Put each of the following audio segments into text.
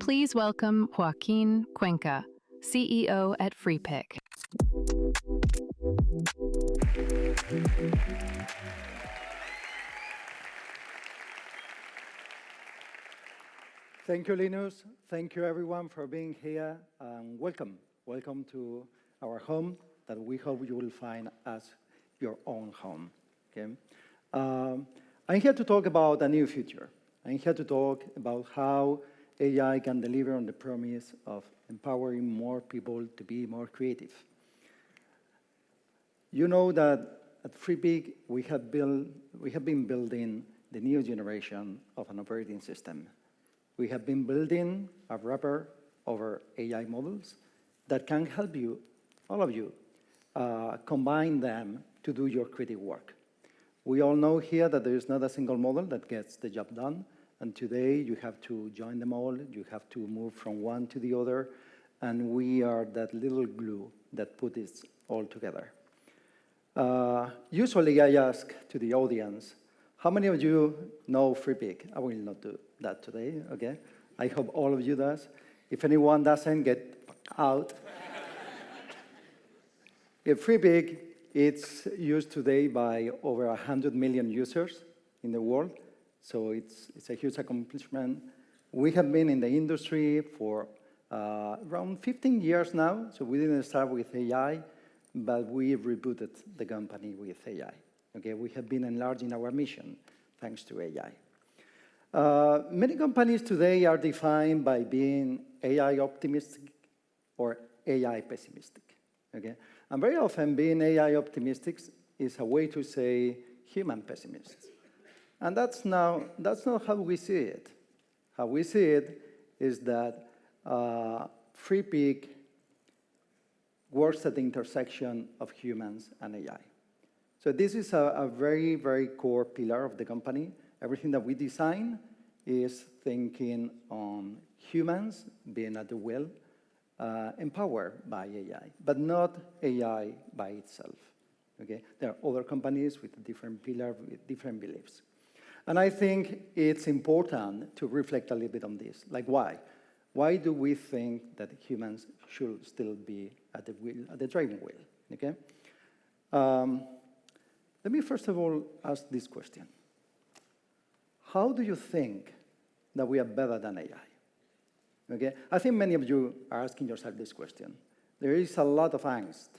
Please welcome Joaquin Cuenca, CEO at FreePick. Thank you, Linus. Thank you, everyone, for being here. Welcome. Welcome to our home that we hope you will find as your own home. Okay? I'm here to talk about a new future. I'm here to talk about how AI can deliver on the promise of empowering more people to be more creative. You know that at FreePick, we have been building the new generation of an operating system. We have been building a wrapper over AI models that can help you, all of you, combine them to do your creative work. We all know here that there is not a single model that gets the job done, and today you have to join them all, you have to move from one to the other, and we are that little glue that puts it all together. Usually I ask to the audience, how many of you know FreePick? I will not do that today, okay? I hope all of you does. If anyone doesn't, get out. FreePick, it's used today by over 100 million users in the world, so it's a huge accomplishment. We have been in the industry for around 15 years now, so we didn't start with AI, but we rebooted the company with AI. Okay, we have been enlarging our mission thanks to AI. Many companies today are defined by being AI optimistic or AI pessimistic. Okay, and very often being AI optimistic is a way to say human pessimists, and that's not how we see it. How we see it is that FreePick works at the intersection of humans and AI. So this is a very, very core pillar of the company. Everything that we design is thinking on humans being at the will, empowered by AI, but not AI by itself. Okay? There are other companies with different pillars, with different beliefs. And I think it's important to reflect a little bit on this. Like, why? Why do we think that humans should still be at the wheel, at the driving wheel? Okay? Let me first of all ask this question. How do you think that we are better than AI? Okay? I think many of you are asking yourself this question. There is a lot of angst.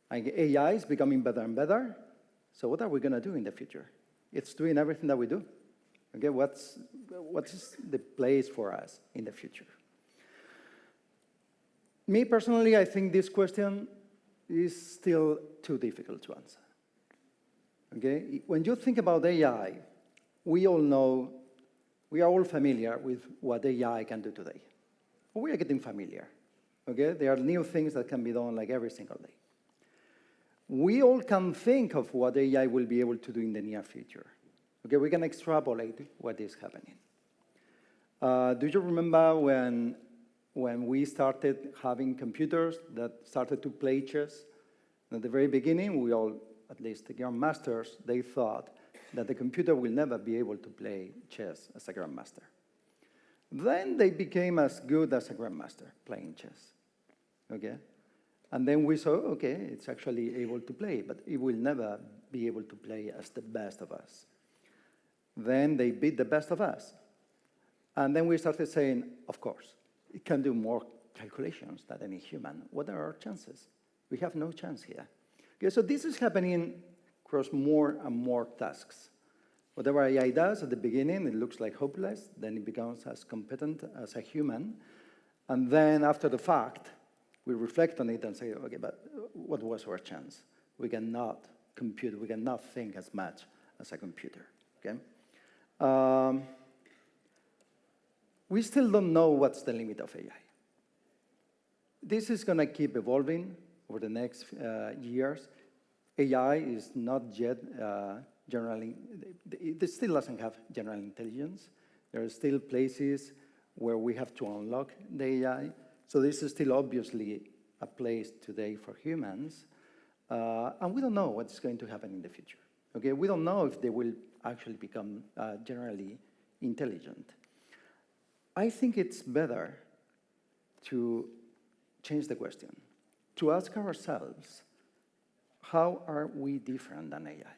Like AI is becoming better and better, so what are we going to do in the future? It's doing everything that we do. Okay? What is the place for us in the future? Me personally, I think this question is still too difficult to answer. Okay? When you think about AI, we all know, we are all familiar with what AI can do today. We are getting familiar. Okay? There are new things that can be done like every single day. We all can think of what AI will be able to do in the near future. Okay? We can extrapolate what is happening. Do you remember when we started having computers that started to play chess? At the very beginning, we all, at least the grandmasters, they thought that the computer will never be able to play chess as a grandmaster. Then they became as good as a grandmaster playing chess. Okay? And then we saw, okay, it's actually able to play, but it will never be able to play as the best of us. Then they beat the best of us. And then we started saying, of course, it can do more calculations than any human. What are our chances? We have no chance here. Okay, so this is happening across more and more tasks. Whatever AI does at the beginning, it looks like hopeless. Then it becomes as competent as a human. And then after the fact, we reflect on it and say, okay, but what was our chance? We cannot compute. We cannot think as much as a computer. Okay? We still don't know what's the limit of AI. This is going to keep evolving over the next years. AI is not yet it still doesn't have general intelligence. There are still places where we have to unlock the AI. So this is still obviously a place today for humans. And we don't know what's going to happen in the future. Okay? We don't know if they will actually become generally intelligent. I think it's better to change the question, to ask ourselves, how are we different than AI?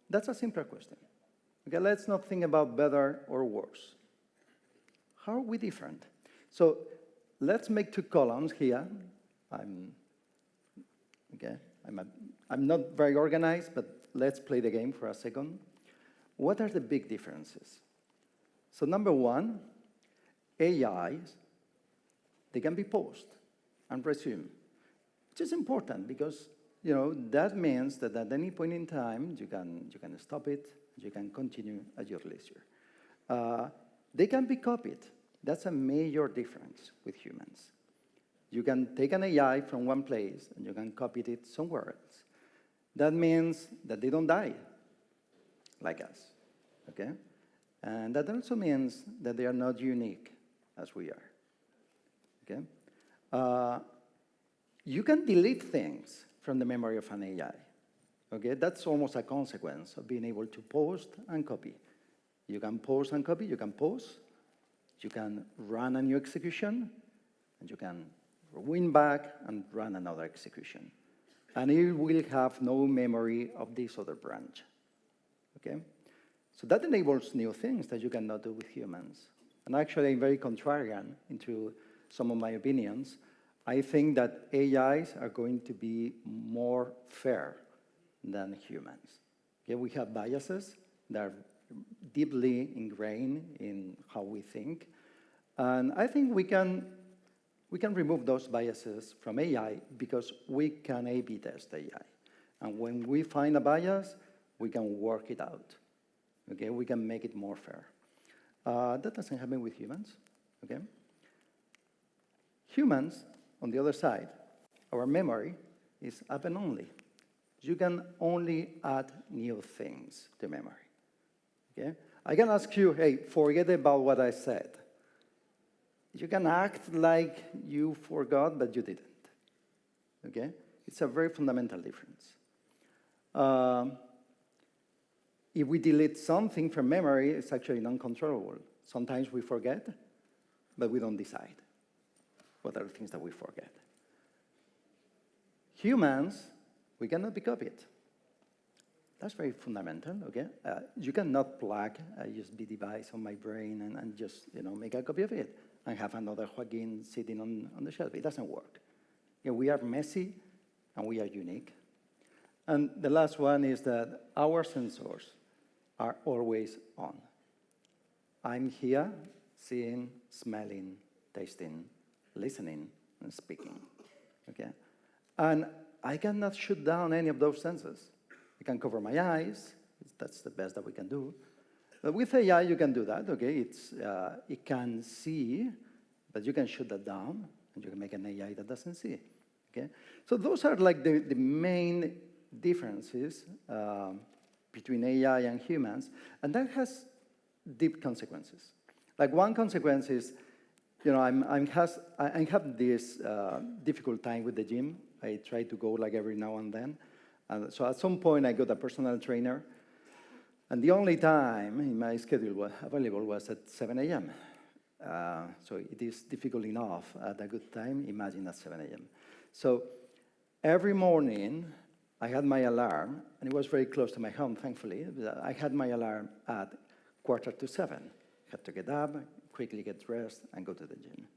That's a simpler question. Okay, let's not think about better or worse. How are we different? So let's make two columns here. I'm not very organized, but let's play the game for a second. What are the big differences? So number one, AIs, they can be paused and resumed, which is important because that means that at any point in time, you can stop it, you can continue at your leisure. They can be copied. That's a major difference with humans. You can take an AI from one place and you can copy it somewhere else. That means that they don't die, like us, okay? And that also means that they are not unique as we are, okay? You can delete things from the memory of an AI, okay? That's almost a consequence of being able to post and copy. You can post and copy, you can pause, you can run a new execution, and you can rewind back and run another execution. And it will have no memory of this other branch, okay? So that enables new things that you cannot do with humans. And actually, I'm very contrarian into some of my opinions. I think that AIs are going to be more fair than humans. Okay, we have biases that are deeply ingrained in how we think. And I think we can remove those biases from AI because we can A/B test AI. And when we find a bias, we can work it out. Okay, we can make it more fair. That doesn't happen with humans, okay? Humans, on the other side, our memory is up and only. You can only add new things to memory, okay? I can ask you, hey, forget about what I said. You can act like you forgot, but you didn't, okay? It's a very fundamental difference. If we delete something from memory, it's actually non-controllable. Sometimes we forget, but we don't decide what are the things that we forget. Humans, we cannot be copied. That's very fundamental, okay? You cannot plug a USB device on my brain and just make a copy of it and have another Joaquin sitting on the shelf. It doesn't work. Yeah, we are messy and we are unique. And the last one is that our sensors are always on. I'm here seeing, smelling, tasting, listening, and speaking, okay? And I cannot shut down any of those senses. I can cover my eyes. That's the best that we can do. But with AI, you can do that, okay? It can see, but you can shut that down, and you can make an AI that doesn't see, okay? So those are like the main differences between AI and humans, and that has deep consequences. Like one consequence is, I have this difficult time with the gym. I try to go like every now and then. And so at some point, I got a personal trainer, and the only time in my schedule available was at 7 a.m. So it is difficult enough at a good time, imagine at 7 a.m. So every morning, I had my alarm, and it was very close to my home, thankfully. I had my alarm at 6:45. I had to get up, quickly get dressed, and go to the gym.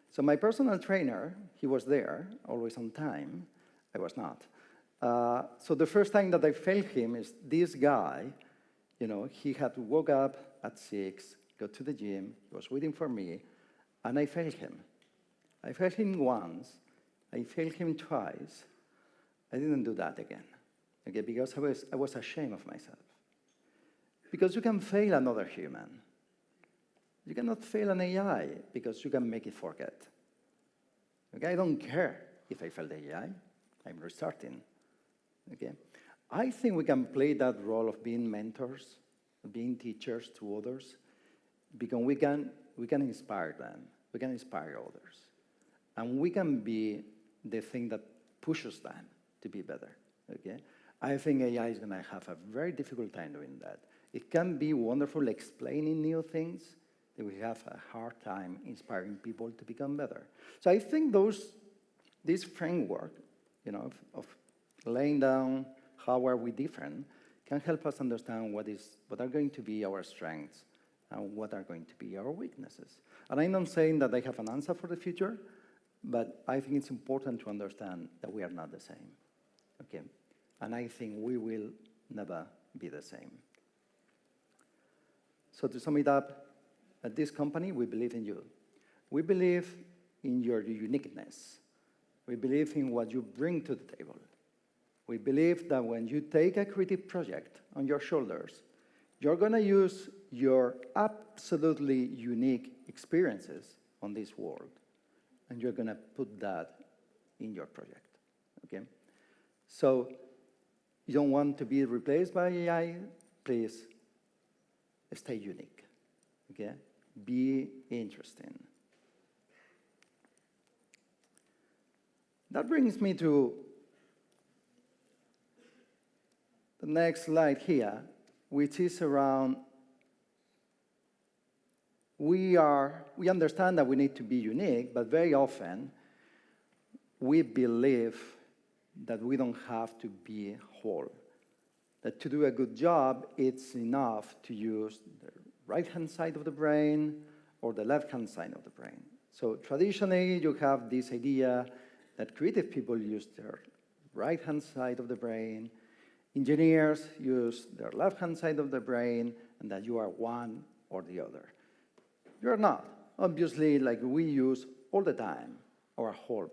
So my personal trainer, he was there, always on time. I was not. So the first time that I felt him is this guy, he had woke up at 6, go to the gym, he was waiting for me, and I felt him. I felt him once, I felt him twice. I didn't do that again, okay, because I was ashamed of myself. Because you can fail another human. You cannot fail an AI because you can make it forget. Okay, I don't care if I fail the AI, I'm restarting, okay? I think we can play that role of being mentors, being teachers to others, because we can inspire them, we can inspire others, and we can be the thing that pushes them to be better, okay? I think AI is gonna have a very difficult time doing that. It can be wonderful explaining new things, they will have a hard time inspiring people to become better. So I think this framework, of laying down how are we different, can help us understand what are going to be our strengths and what are going to be our weaknesses. And I'm not saying that I have an answer for the future, but I think it's important to understand that we are not the same, okay? And I think we will never be the same. So to sum it up, at this company, we believe in you. We believe in your uniqueness. We believe in what you bring to the table. We believe that when you take a creative project on your shoulders, you're going to use your absolutely unique experiences on this world, and you're going to put that in your project, okay? So you don't want to be replaced by AI, please stay unique, okay? Be interesting. That brings me to the next slide here, which is around, we understand that we need to be unique, but very often we believe that we don't have to be whole. That to do a good job, it's enough to use the right-hand side of the brain or the left-hand side of the brain. So traditionally, you have this idea that creative people use their right-hand side of the brain, engineers use their left-hand side of the brain, and that you are one or the other. You're not. Obviously, like we use all the time our whole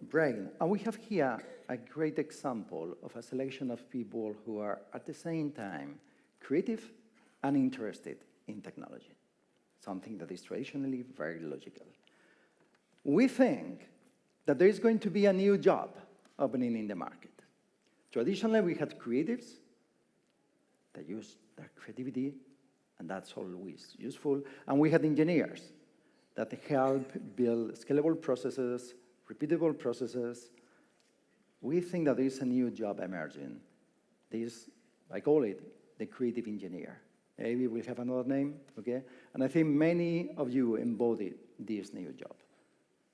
brain. And we have here a great example of a selection of people who are at the same time creative and interested in technology, something that is traditionally very logical. We think that there is going to be a new job opening in the market. Traditionally, we had creatives that use their creativity, and that's always useful. And we had engineers that help build scalable processes, repeatable processes. We think that there is a new job emerging. This, I call it the creative engineer. Maybe we'll have another name, okay? And I think many of you embody this new job.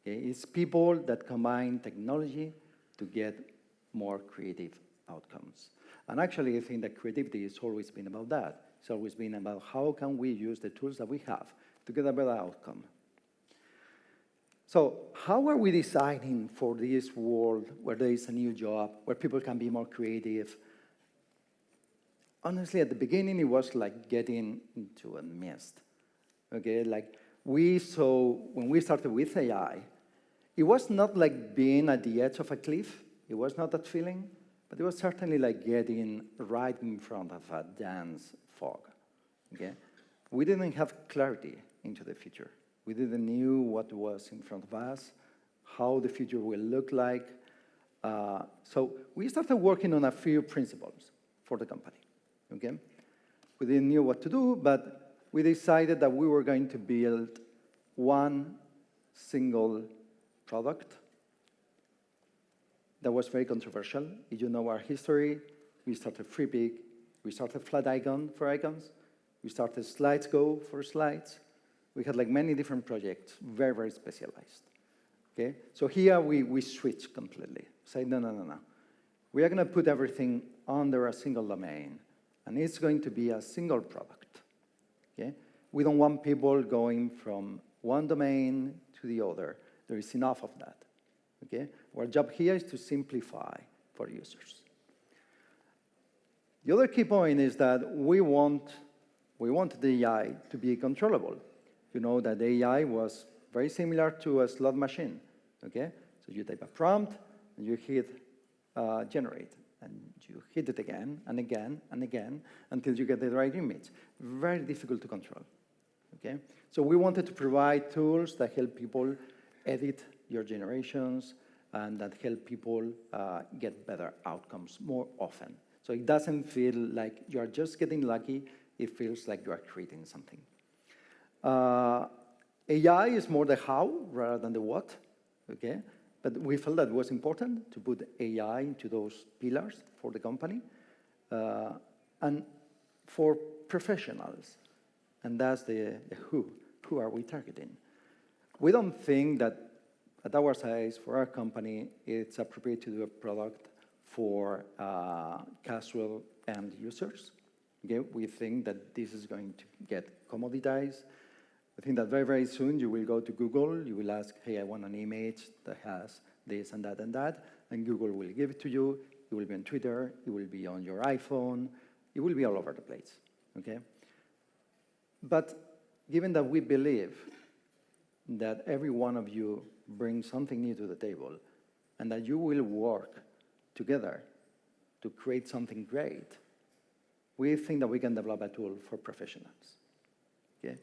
Okay? It's people that combine technology to get more creative outcomes. And actually, I think that creativity has always been about that. It's always been about how can we use the tools that we have to get a better outcome. So how are we designing for this world where there is a new job, where people can be more creative? Honestly, at the beginning, it was like getting into a mist. Okay, like we saw when we started with AI, it was not like being at the edge of a cliff. It was not that feeling, but it was certainly like getting right in front of a dense fog. Okay, we didn't have clarity into the future. We didn't know what was in front of us, how the future will look like. So we started working on a few principles for the company. Okay? We didn't know what to do, but we decided that we were going to build one single product that was very controversial. If you know our history, we started FreePic, we started Flat Icon for icons, we started Slides Go for slides. We had like many different projects, very, very specialized. Okay? So here we switched completely. Say, no. We are going to put everything under a single domain, and it's going to be a single product. Okay? We don't want people going from one domain to the other. There is enough of that. Okay? Our job here is to simplify for users. The other key point is that we want the AI to be controllable. You know that AI was very similar to a slot machine, okay? So you type a prompt, and you hit generate, and you hit it again, and again, and again, until you get the right image. Very difficult to control, okay? So we wanted to provide tools that help people edit your generations, and that help people get better outcomes more often. So it doesn't feel like you're just getting lucky, it feels like you are creating something. AI is more the how rather than the what, okay? But we felt that it was important to put AI into those pillars for the company. And for professionals, and that's the who. Who are we targeting? We don't think that at our size, for our company, it's appropriate to do a product for casual end users. Okay? We think that this is going to get commoditized. I think that very, very soon you will go to Google, you will ask, hey, I want an image that has this and that, and Google will give it to you. It will be on Twitter, it will be on your iPhone, it will be all over the place, okay? But given that we believe that every one of you brings something new to the table, and that you will work together to create something great, we think that we can develop a tool for professionals, okay?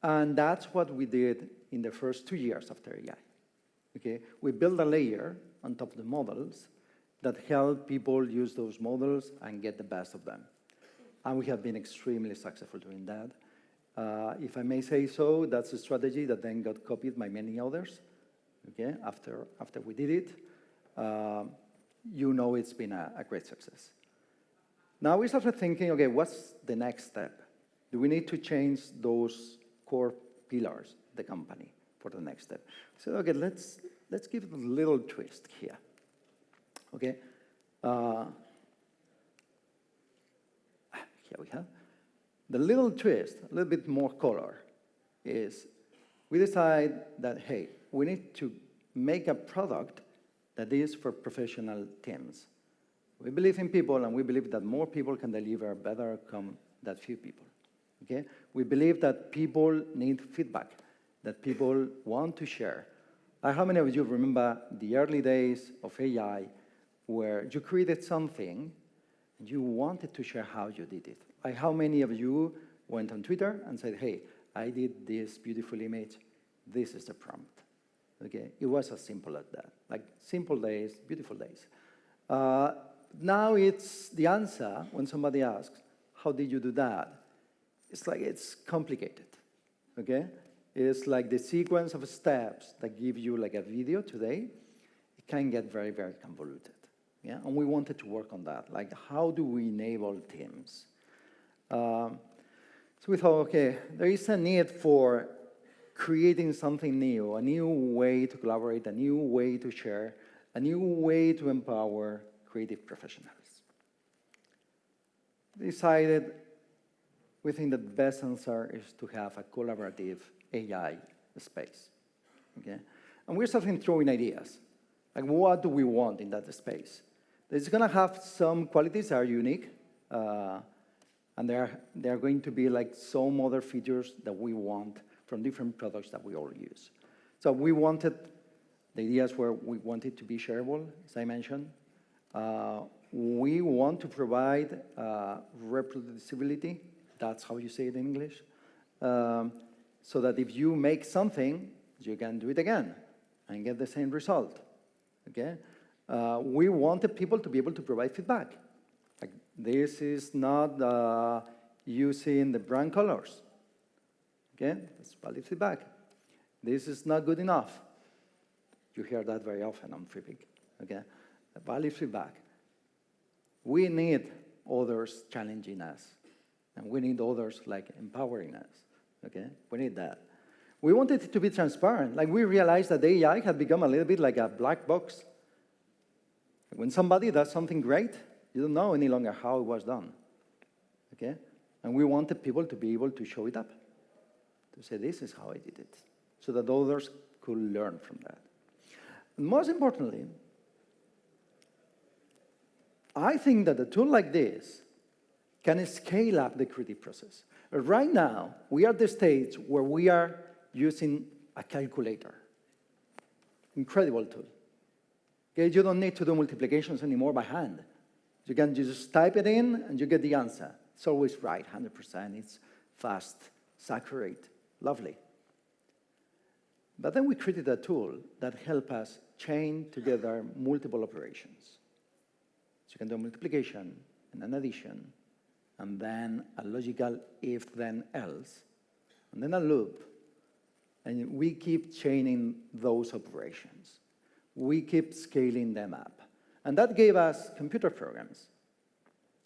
And that's what we did in the first 2 years after AI, okay? We built a layer on top of the models that help people use those models and get the best of them. And we have been extremely successful doing that. If I may say so, that's a strategy that then got copied by many others, okay, after we did it. You know it's been a great success. Now we started thinking, okay, what's the next step? Do we need to change those core pillars of the company for the next step? So, okay, let's give it a little twist here. Okay, here we have. The little twist, a little bit more color, is we decide that, hey, we need to make a product that is for professional teams. We believe in people, and we believe that more people can deliver a better outcome than few people, okay? We believe that people need feedback, that people want to share. How many of you remember the early days of AI where you created something and you wanted to share how you did it? Like how many of you went on Twitter and said, hey, I did this beautiful image, this is the prompt, okay? It was as simple as that, like simple days, beautiful days. Now it's the answer when somebody asks, how did you do that? It's like it's complicated, okay? It's like the sequence of steps that give you like a video today, it can get very, very convoluted. Yeah, and we wanted to work on that. Like, how do we enable teams? So we thought, okay, there is a need for creating something new, a new way to collaborate, a new way to share, a new way to empower creative professionals. Decided, we think that the best answer is to have a collaborative AI space, okay? And we're starting throwing ideas. Like, what do we want in that space? It's going to have some qualities that are unique, and there are going to be like some other features that we want from different products that we all use. So we wanted, the ideas where we want it to be shareable, as I mentioned. We want to provide reproducibility, that's how you say it in English, so that if you make something, you can do it again and get the same result, okay? We wanted people to be able to provide feedback. Like, this is not using the brand colors, okay? It's valid feedback. This is not good enough. You hear that very often on FreePick, okay? Valid feedback. We need others challenging us, and we need others like empowering us, okay? We need that. We wanted it to be transparent. Like, we realized that AI had become a little bit like a black box. When somebody does something great, you don't know any longer how it was done, okay? And we wanted people to be able to show it up, to say, this is how I did it, so that others could learn from that. And most importantly, I think that a tool like this can scale up the creative process. Right now, we are at the stage where we are using a calculator. Incredible tool. Okay, you don't need to do multiplications anymore by hand. You can just type it in and you get the answer. It's always right, 100%. It's fast, it's accurate, lovely. But then we created a tool that helps us chain together multiple operations. So you can do multiplication and an addition, and then a logical if, then, else, and then a loop. And we keep chaining those operations. We keep scaling them up. And that gave us computer programs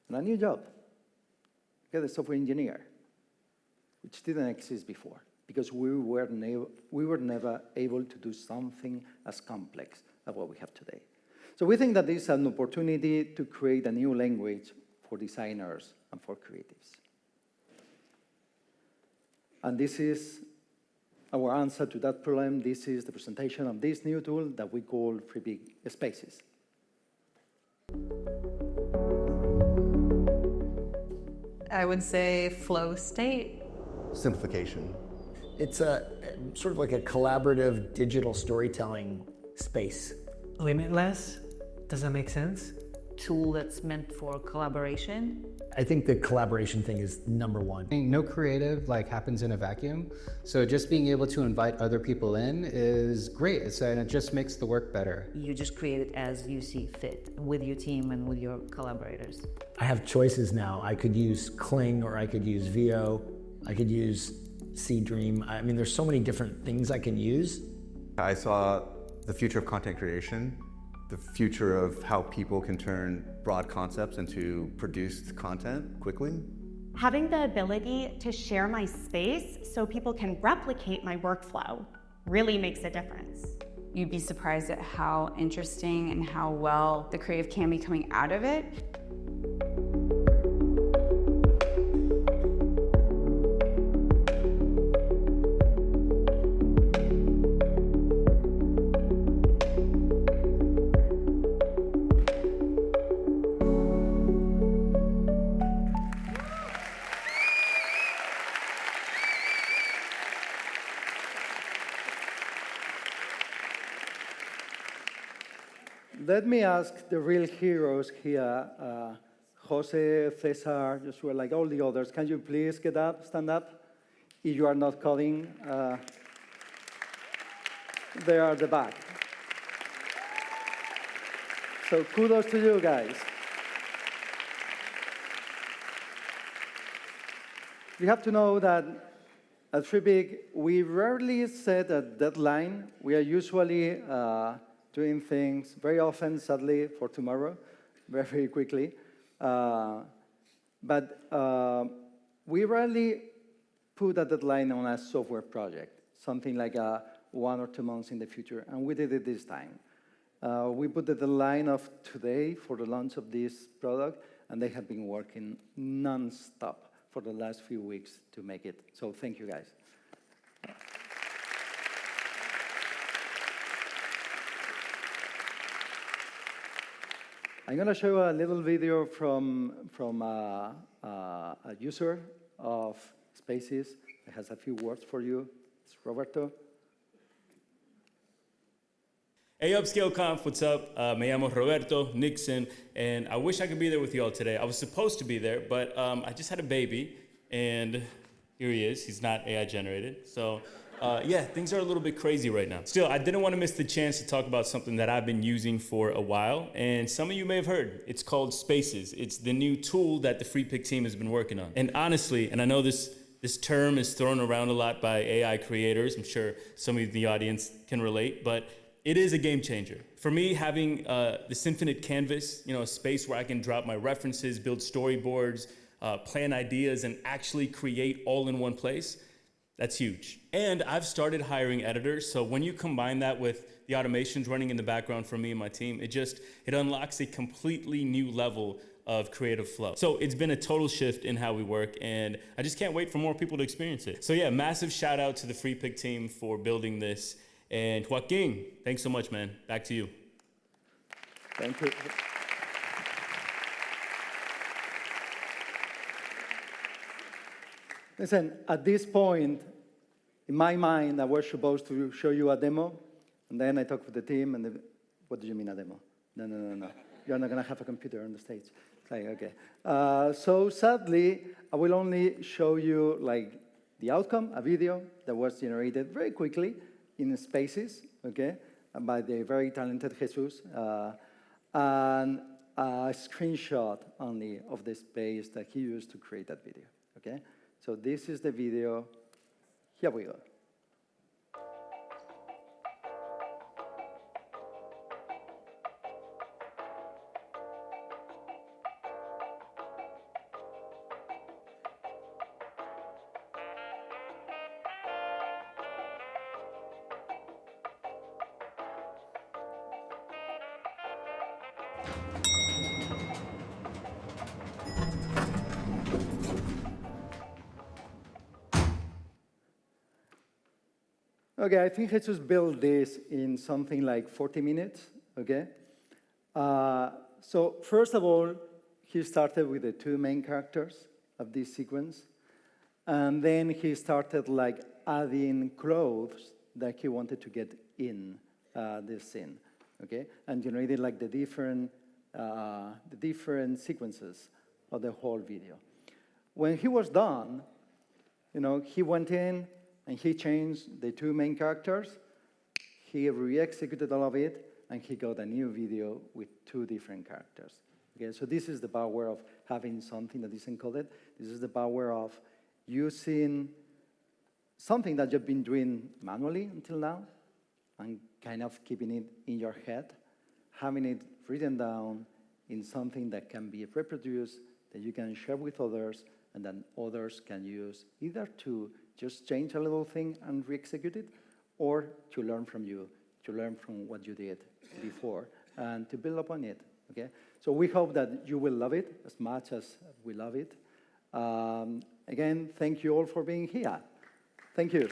and a new job. Get a software engineer. which didn't exist before, because we were never able to do something as complex as what we have today. So we think that this is an opportunity to create a new language for designers and for creatives. And this is our answer to that problem. This is the presentation of this new tool that we call FreePic Spaces. I would say flow state. Simplification. It's a sort of like a collaborative digital storytelling space. Limitless? Does that make sense? Tool that's meant for collaboration. I think the collaboration thing is number one. No creative happens in a vacuum, so just being able to invite other people in is great, and it just makes the work better. You just create it as you see fit with your team and with your collaborators. I have choices now. I could use Kling or I could use VO. I could use Dream. I mean, there's so many different things I can use. I saw the future of content creation, the future of how people can turn broad concepts into produced content quickly. Having the ability to share my space so people can replicate my workflow really makes a difference. You'd be surprised at how interesting and how well the creative can be coming out of it. Let me ask the real heroes here, Jose, Cesar, Joshua, like all the others, can you please get up, stand up? If you are not coding, they are at the back. So kudos to you guys. You have to know that at FreePic, we rarely set a deadline. We are usually doing things very often, sadly, for tomorrow, very, very quickly. But we rarely put a deadline on a software project, something like 1 or 2 months in the future, and we did it this time. We put the deadline of today for the launch of this product, and they have been working non-stop for the last few weeks to make it. So thank you, guys. I'm going to show a little video from a user of Spaces. It has a few words for you. It's Roberto. Hey, Upscale Conf, what's up? Me llamo Roberto Nixon, and I wish I could be there with you all today. I was supposed to be there, but I just had a baby, and here he is. He's not AI generated. So yeah, things are a little bit crazy right now. Still, I didn't want to miss the chance to talk about something that I've been using for a while, and some of you may have heard. It's called Spaces. It's the new tool that the FreePic team has been working on. And honestly, and I know this term is thrown around a lot by AI creators. I'm sure some of you in the audience can relate, but it is a game changer. For me, having this infinite canvas, a space where I can drop my references, build storyboards, plan ideas, and actually create all in one place, that's huge. And I've started hiring editors, so when you combine that with the automations running in the background for me and my team, it unlocks a completely new level of creative flow. So it's been a total shift in how we work, and I just can't wait for more people to experience it. So yeah, massive shout out to the FreePic team for building this. And Joaquin, thanks so much, man. Back to you. Thank you. Listen, at this point, in my mind, I was supposed to show you a demo, and then I talked with the team, and what do you mean a demo? No. You're not going to have a computer on the stage. It's like, okay. So sadly, I will only show you the outcome, a video that was generated very quickly in Spaces, okay, by the very talented Jesus, and a screenshot only of the space that he used to create that video, okay? So this is the video. Here we go. Okay, I think I just built this in something like 40 minutes, okay? So first of all, he started with the two main characters of this sequence, and then he started like adding clothes that he wanted to get in this scene, okay? And generated like the different sequences of the whole video. When he was done, you know, he went in and he changed the two main characters. He re-executed all of it, and he got a new video with two different characters. Okay, so this is the power of having something that is encoded. This is the power of using something that you've been doing manually until now, and kind of keeping it in your head, having it written down in something that can be reproduced, that you can share with others, and then others can use either to just change a little thing and re-execute it, or to learn from you, to learn from what you did before, and to build upon it, okay? So we hope that you will love it as much as we love it. Again, thank you all for being here. Thank you.